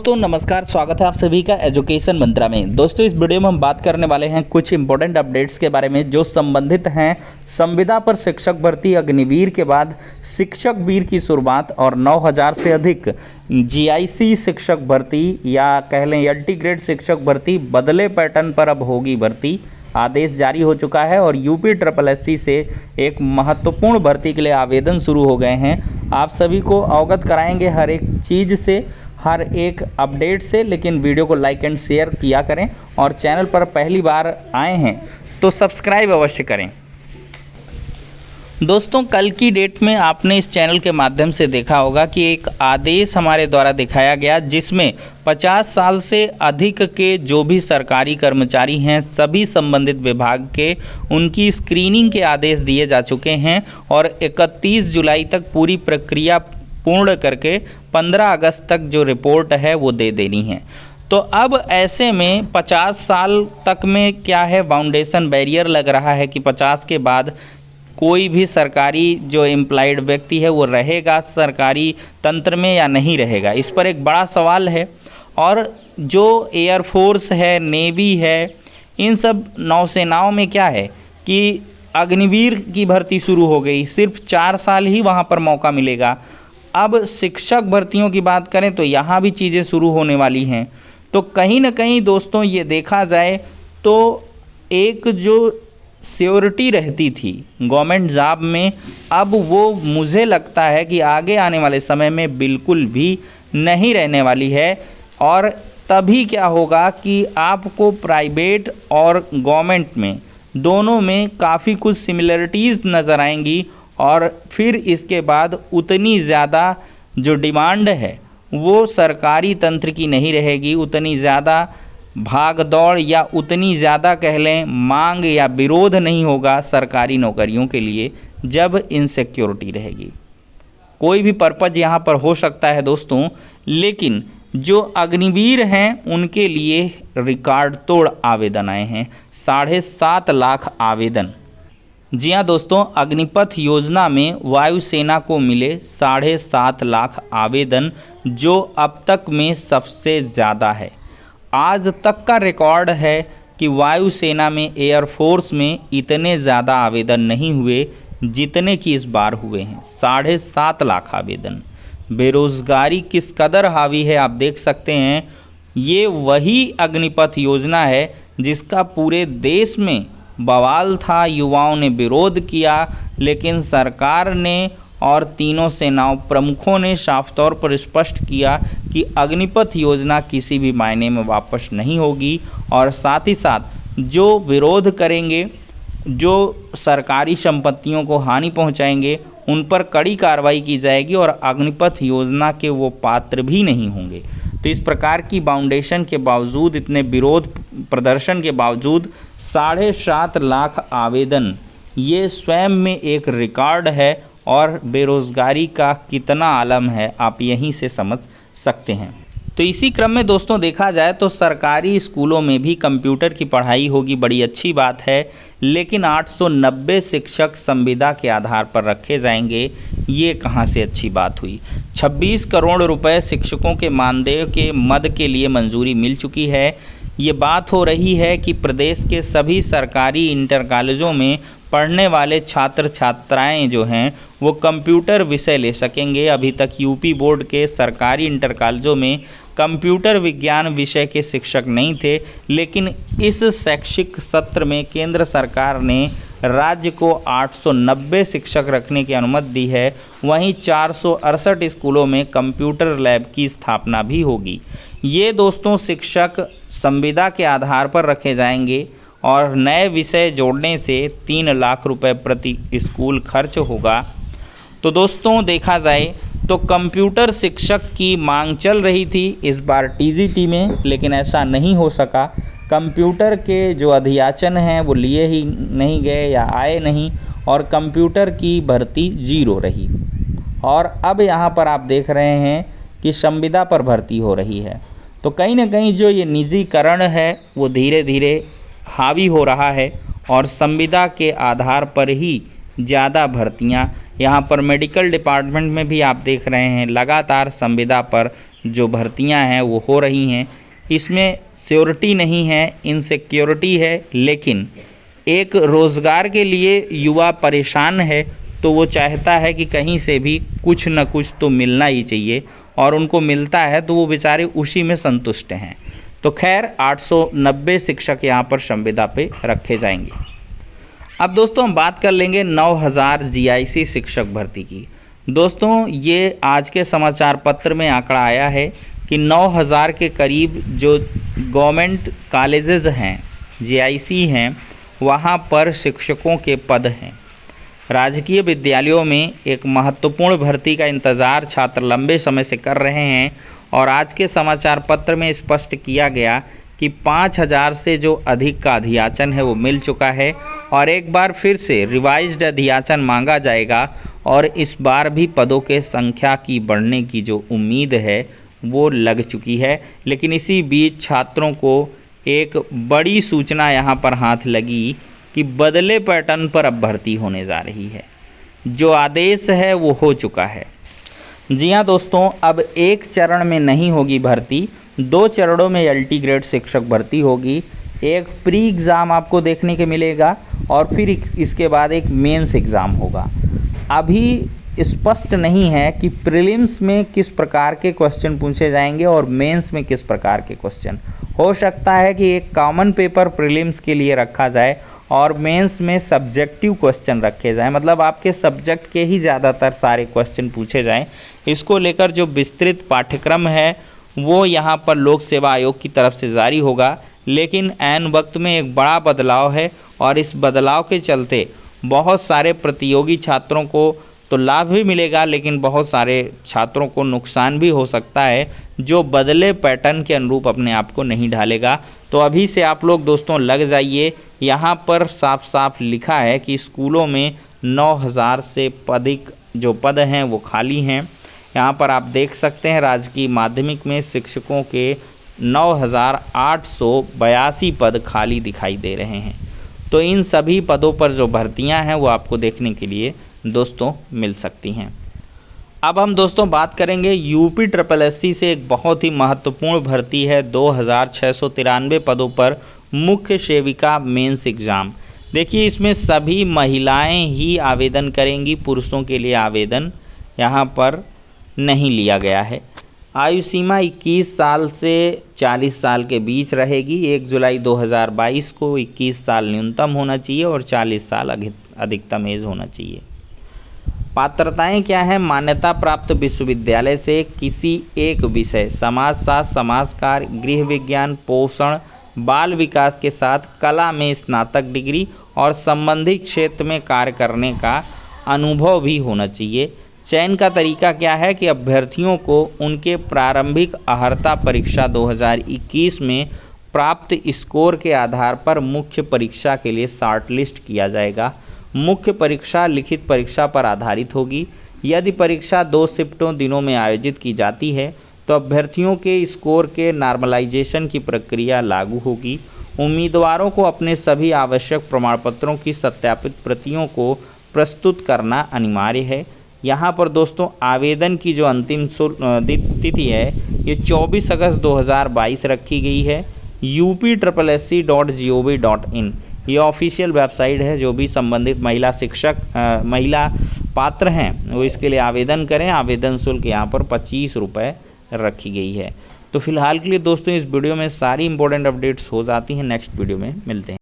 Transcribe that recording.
दोस्तों नमस्कार, स्वागत है आप सभी का एजुकेशन मंत्रा में। दोस्तों इस वीडियो में हम बात करने वाले हैं कुछ इंपॉर्टेंट अपडेट्स के बारे में जो संबंधित हैं संविदा पर शिक्षक भर्ती अग्निवीर के बाद शिक्षक वीर की शुरुआत और 9000 से अधिक जीआईसी शिक्षक भर्ती या कह लें एलटी ग्रेड शिक्षक भर्ती बदले पैटर्न पर अब होगी भर्ती। आदेश जारी हो चुका है और यूपी SSSC से एक महत्वपूर्ण भर्ती के लिए आवेदन शुरू हो गए हैं। आप सभी को अवगत कराएंगे हर एक चीज़ से, हर एक अपडेट से, लेकिन वीडियो को लाइक एंड शेयर किया करें और चैनल पर पहली बार आए हैं तो सब्सक्राइब अवश्य करें। दोस्तों कल की डेट में आपने इस चैनल के माध्यम से देखा होगा कि एक आदेश हमारे द्वारा दिखाया गया जिसमें 50 साल से अधिक के जो भी सरकारी कर्मचारी हैं सभी संबंधित विभाग के उनकी स्क्रीनिंग के आदेश दिए जा चुके हैं और 31 जुलाई तक पूरी प्रक्रिया पूर्ण करके 15 अगस्त तक जो रिपोर्ट है वो दे देनी है। तो अब ऐसे में 50 साल तक में क्या है, फाउंडेशन बैरियर लग रहा है कि 50 के बाद कोई भी सरकारी जो एम्प्लॉयड व्यक्ति है वो रहेगा सरकारी तंत्र में या नहीं रहेगा, इस पर एक बड़ा सवाल है। और जो एयरफोर्स है, नेवी है, इन सब नौसेनाओं में क्या है कि अग्निवीर की भर्ती शुरू हो गई, सिर्फ 4 साल ही वहाँ पर मौका मिलेगा। अब शिक्षक भर्तियों की बात करें तो यहाँ भी चीज़ें शुरू होने वाली हैं। तो कहीं ना कहीं दोस्तों ये देखा जाए तो एक जो सियोरिटी रहती थी गवर्नमेंट जॉब में, अब वो मुझे लगता है कि आगे आने वाले समय में बिल्कुल भी नहीं रहने वाली है। और तभी क्या होगा कि आपको प्राइवेट और गवर्नमेंट में दोनों में काफ़ी कुछ सिमिलरिटीज़ नज़र आएंगी और फिर इसके बाद उतनी ज़्यादा जो डिमांड है वो सरकारी तंत्र की नहीं रहेगी, उतनी ज़्यादा भाग दौड़ या उतनी ज़्यादा कह लें मांग या विरोध नहीं होगा सरकारी नौकरियों के लिए जब इनसिक्योरिटी रहेगी। कोई भी पर्पज़ यहाँ पर हो सकता है दोस्तों, लेकिन जो अग्निवीर हैं उनके लिए रिकॉर्ड तोड़ आवेदन आए हैं, 7.5 लाख आवेदन। जी हाँ दोस्तों, अग्निपथ योजना में वायुसेना को मिले 7.5 लाख आवेदन जो अब तक में सबसे ज़्यादा है। आज तक का रिकॉर्ड है कि वायुसेना में, एयरफोर्स में इतने ज़्यादा आवेदन नहीं हुए जितने कि इस बार हुए हैं, 7.5 लाख आवेदन। बेरोज़गारी किस कदर हावी है आप देख सकते हैं। ये वही अग्निपथ योजना है जिसका पूरे देश में बवाल था, युवाओं ने विरोध किया, लेकिन सरकार ने और तीनों सेनाओं प्रमुखों ने साफ तौर पर स्पष्ट किया कि अग्निपथ योजना किसी भी मायने में वापस नहीं होगी। और साथ ही साथ जो विरोध करेंगे, जो सरकारी संपत्तियों को हानि पहुंचाएंगे, उन पर कड़ी कार्रवाई की जाएगी और अग्निपथ योजना के वो पात्र भी नहीं होंगे। तो इस प्रकार की फाउंडेशन के बावजूद, इतने विरोध प्रदर्शन के बावजूद 7.5 लाख आवेदन, ये स्वयं में एक रिकॉर्ड है और बेरोज़गारी का कितना आलम है आप यहीं से समझ सकते हैं। तो इसी क्रम में दोस्तों देखा जाए तो सरकारी स्कूलों में भी कंप्यूटर की पढ़ाई होगी, बड़ी अच्छी बात है, लेकिन 890 शिक्षक संविदा के आधार पर रखे जाएंगे, ये कहाँ से अच्छी बात हुई। 26 करोड़ रुपए शिक्षकों के मानदेय के मद के लिए मंजूरी मिल चुकी है। ये बात हो रही है कि प्रदेश के सभी सरकारी इंटर कॉलेजों में पढ़ने वाले छात्र छात्राएं जो हैं वो कंप्यूटर विषय ले सकेंगे। अभी तक यूपी बोर्ड के सरकारी इंटर कॉलेजों में कंप्यूटर विज्ञान विषय के शिक्षक नहीं थे, लेकिन इस शैक्षिक सत्र में केंद्र सरकार ने राज्य को 890 शिक्षक रखने की अनुमति दी है। वहीं 468 स्कूलों में कंप्यूटर लैब की स्थापना भी होगी। ये दोस्तों शिक्षक संविदा के आधार पर रखे जाएंगे और नए विषय जोड़ने से 3 लाख रुपए प्रति स्कूल खर्च होगा। तो दोस्तों देखा जाए तो कंप्यूटर शिक्षक की मांग चल रही थी इस बार टीजीटी में, लेकिन ऐसा नहीं हो सका। कंप्यूटर के जो अध्याचन हैं वो लिए ही नहीं गए या आए नहीं और कंप्यूटर की भर्ती 0 रही। और अब यहाँ पर आप देख रहे हैं कि संविदा पर भर्ती हो रही है। तो कहीं ना कहीं जो ये निजीकरण है वो धीरे धीरे हावी हो रहा है और संविदा के आधार पर ही ज़्यादा भर्तियां यहाँ पर मेडिकल डिपार्टमेंट में भी आप देख रहे हैं लगातार संविदा पर जो भर्तियां हैं वो हो रही हैं, इसमें श्योरिटी नहीं है, इनसिक्योरिटी है, लेकिन एक रोज़गार के लिए युवा परेशान है तो वो चाहता है कि कहीं से भी कुछ न कुछ तो मिलना ही चाहिए, और उनको मिलता है तो वो बेचारे उसी में संतुष्ट हैं। तो खैर 890 शिक्षक यहाँ पर संविदा पे रखे जाएंगे। अब दोस्तों हम बात कर लेंगे 9000 जीआईसी शिक्षक भर्ती की। दोस्तों ये आज के समाचार पत्र में आंकड़ा आया है कि 9000 के करीब जो गवर्नमेंट कॉलेजेस हैं, जीआईसी हैं, वहाँ पर शिक्षकों के पद हैं। राजकीय विद्यालयों में एक महत्वपूर्ण भर्ती का इंतज़ार छात्र लंबे समय से कर रहे हैं, और आज के समाचार पत्र में स्पष्ट किया गया कि 5000 से जो अधिक का अधियाचन है वो मिल चुका है, और एक बार फिर से रिवाइज्ड अधियाचन मांगा जाएगा, और इस बार भी पदों के संख्या की बढ़ने की जो उम्मीद है वो लग चुकी है। लेकिन इसी बीच छात्रों को एक बड़ी सूचना यहाँ पर हाथ लगी कि बदले पैटर्न पर अब भर्ती होने जा रही है। जो आदेश है वो हो चुका है। जी हाँ दोस्तों, अब एक चरण में नहीं होगी भर्ती, 2 चरणों में एलटी ग्रेड शिक्षक भर्ती होगी। एक प्री एग्ज़ाम आपको देखने को मिलेगा, और फिर इसके बाद एक मेंस एग्ज़ाम होगा। अभी स्पष्ट नहीं है कि प्रीलिम्स में किस प्रकार के क्वेश्चन पूछे जाएंगे और मेंस में किस प्रकार के क्वेश्चन। हो सकता है कि एक कॉमन पेपर प्रीलिम्स के लिए रखा जाए और मेंस में सब्जेक्टिव क्वेश्चन रखे जाएं, मतलब आपके सब्जेक्ट के ही ज़्यादातर सारे क्वेश्चन पूछे जाएं। इसको लेकर जो विस्तृत पाठ्यक्रम है वो यहाँ पर लोक सेवा आयोग की तरफ से जारी होगा, लेकिन ऐन वक्त में एक बड़ा बदलाव है, और इस बदलाव के चलते बहुत सारे प्रतियोगी छात्रों को तो लाभ भी मिलेगा, लेकिन बहुत सारे छात्रों को नुकसान भी हो सकता है जो बदले पैटर्न के अनुरूप अपने आप को नहीं ढालेगा। तो अभी से आप लोग दोस्तों लग जाइए। यहाँ पर साफ साफ लिखा है कि स्कूलों में 9000 से अधिक जो पद हैं वो खाली हैं। यहाँ पर आप देख सकते हैं राजकीय माध्यमिक में शिक्षकों के 9882 पद खाली दिखाई दे रहे हैं। तो इन सभी पदों पर जो भर्तियां हैं वो आपको देखने के लिए दोस्तों मिल सकती हैं। अब हम दोस्तों बात करेंगे यूपी SSSC से एक बहुत ही महत्वपूर्ण भर्ती है 2693 पदों पर मुख्य सेविका मेंस एग्ज़ाम। देखिए इसमें सभी महिलाएं ही आवेदन करेंगी, पुरुषों के लिए आवेदन यहाँ पर नहीं लिया गया है। आयु सीमा 21 साल से 40 साल के बीच रहेगी। 1 जुलाई 2022 को 21 साल न्यूनतम होना चाहिए और 40 साल अधिकतम एज होना चाहिए। पात्रताएं क्या है? मान्यता प्राप्त विश्वविद्यालय से किसी एक विषय समाजशास्त्र, समाजकार्य, गृह विज्ञान, पोषण, बाल विकास के साथ कला में स्नातक डिग्री और संबंधित क्षेत्र में कार्य करने का अनुभव भी होना चाहिए। चयन का तरीका क्या है कि अभ्यर्थियों को उनके प्रारंभिक अर्हता परीक्षा 2021 में प्राप्त स्कोर के आधार पर मुख्य परीक्षा के लिए शॉर्टलिस्ट किया जाएगा। मुख्य परीक्षा लिखित परीक्षा पर आधारित होगी। यदि परीक्षा 2 शिफ्टों दिनों में आयोजित की जाती है तो अभ्यर्थियों के स्कोर के नॉर्मलाइजेशन की प्रक्रिया लागू होगी। उम्मीदवारों को अपने सभी आवश्यक प्रमाण पत्रों की सत्यापित प्रतियों को प्रस्तुत करना अनिवार्य है। यहाँ पर दोस्तों आवेदन की जो अंतिम तिथि है ये 24 अगस्त 2022 रखी गई है। upSSC.gov.in ये ऑफिशियल वेबसाइट है। जो भी संबंधित महिला शिक्षक महिला पात्र हैं वो इसके लिए आवेदन करें। आवेदन शुल्क यहाँ पर 25 रुपये रखी गई है। तो फिलहाल के लिए दोस्तों इस वीडियो में सारी इंपॉर्टेंट अपडेट्स हो जाती हैं। नेक्स्ट वीडियो में मिलते हैं।